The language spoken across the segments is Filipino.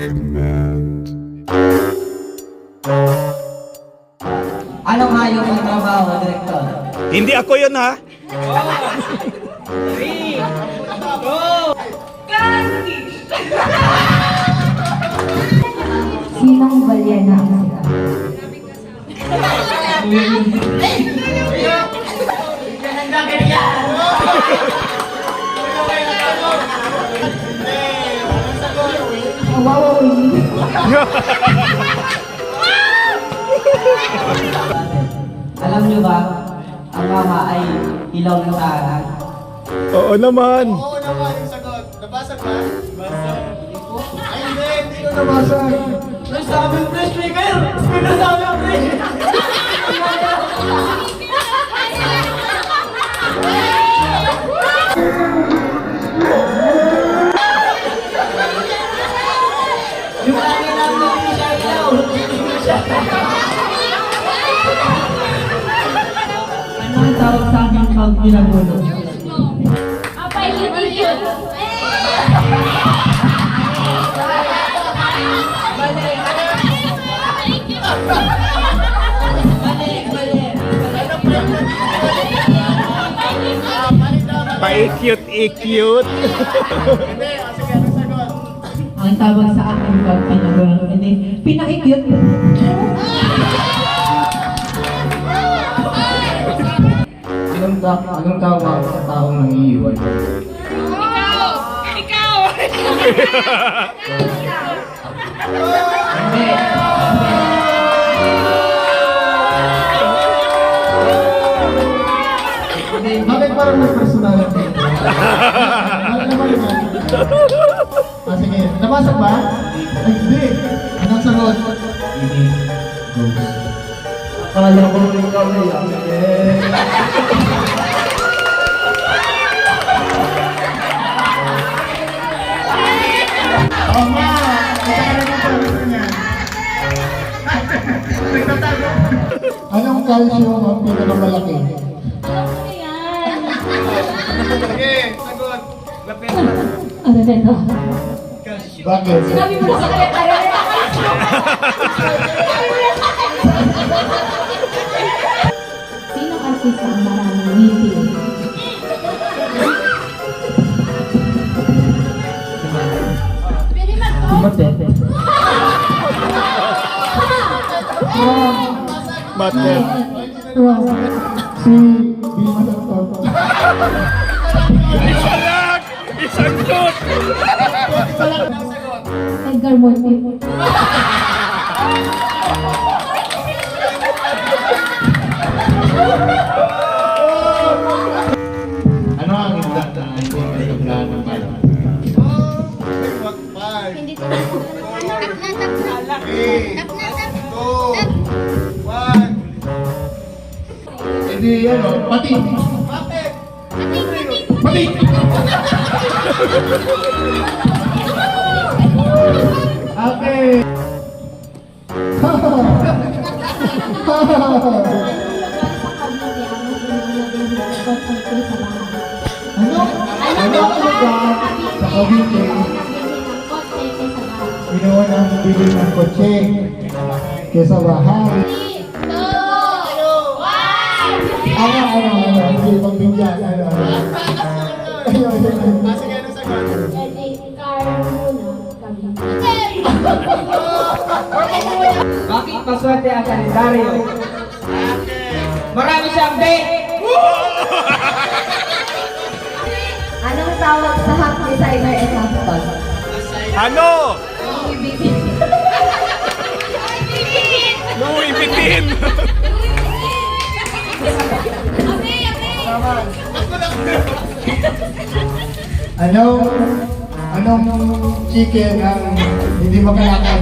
command. Anong hayop ang trabaho, Direktor? Hindi ako yun, ha? Sinong balyena ang sila? Wow, Alam niyo ba, ang mama ay ilaw ng tahanan. Oo naman. Oo naman yung sagot. Nabasag ba? Nabasag. Ay hindi ko nabasag. Ay, sabi yung fresh maker! Speaker sabi yung fresh! Yung kanina namin yung siya ilaw! Ano ang tawag sa akin pag ginagulo? Apay, hindi yun. Pa-cute-cute. Hindi. Sige, ano sagot? Ang tawag sa akin pag ginagulo, hindi, pinakikute. Anong tawag sa taong nangiiwan? Bakit parang may personality? Ano naman yun? Sige, nabasag ba? Ay, hindi. Anong sagot? Hindi. Ghost. Kala ko ikaw na yan. Oo nga! Ito ka rin ang sagot niya. Nagtatago. Anong calcium ang pinakamalaki? Sige, sagot. Lapit. Ano na ito? Bakit? Sabi mo na sa kanya, Sinong artista ang maraming ngipin? Mate. Mate. Wrong. Si Vilma Santos. Isa lang! Isang shoot! Edgar Morty. Ano ang isda na hindi pinaglaan ng bayan? Hindi ko tap na. Hindi yan o, pati! Bakit? Pati! Okay! Ano? Ano ang lugar sa Cavite? Ginawa ng bili ng kotse kesa bahay. Ano? Hindi pagbigyan. Ano? Sige, ano sagot? Bakit maswerte ang kalendaryo? Marami siyang date! Anong tawag sa hack designer at laptop? Ano? Louis Vuitton! Anong chicken ang hindi makalakad?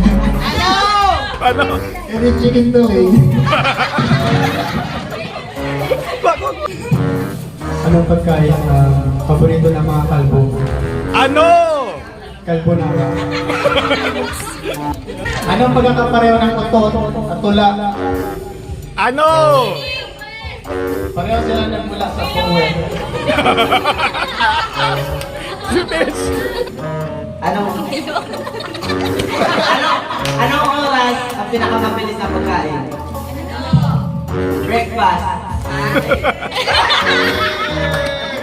Ano? Any chicken to eh. Bakit? Anong pagkain ang paborito ng mga kalbo? Ano? Kalbo na ba? Anong pagkakapareho ng utot at tula? Ano? Pareho sila nagmula sa poet. Finish! Anong Anong oras ang pinakamabilis na pagkain? Breakfast.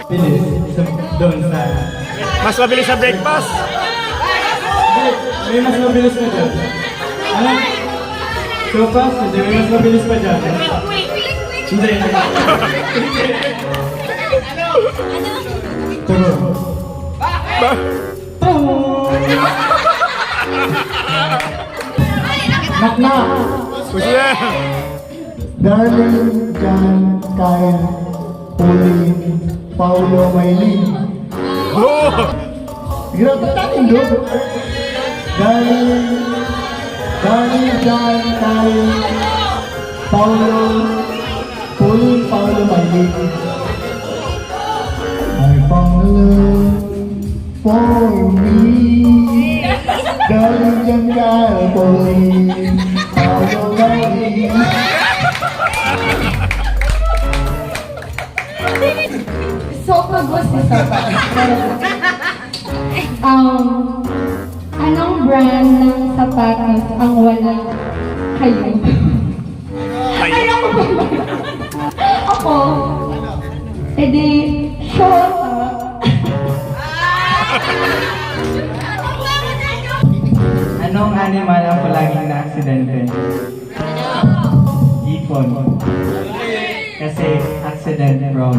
Bilis. Doon sa... Mas mabilis sa breakfast. May mas mabilis pa dyan. Ano? So fast, hindi. May mas mabilis pa dyan. Hindi. Tugon. Knock-knock. Gusto na. Darling, John, Kyle, Pauline, Paulo, Maylin. Oh! Grabe natin doon. Darling, John, Kyle, Paulo, Pauline, Paulo, Maylin. I found love for me. Darling, John, Kyle, Pauline, Paulo, Maylin. So, pag-gusto sa anong brand ng sapatos ang walang kayo? Ay, Ano ba ba? Ako, edi, short. Anong animal ang palaging na aksidente? Ipon. Kasi accident prone.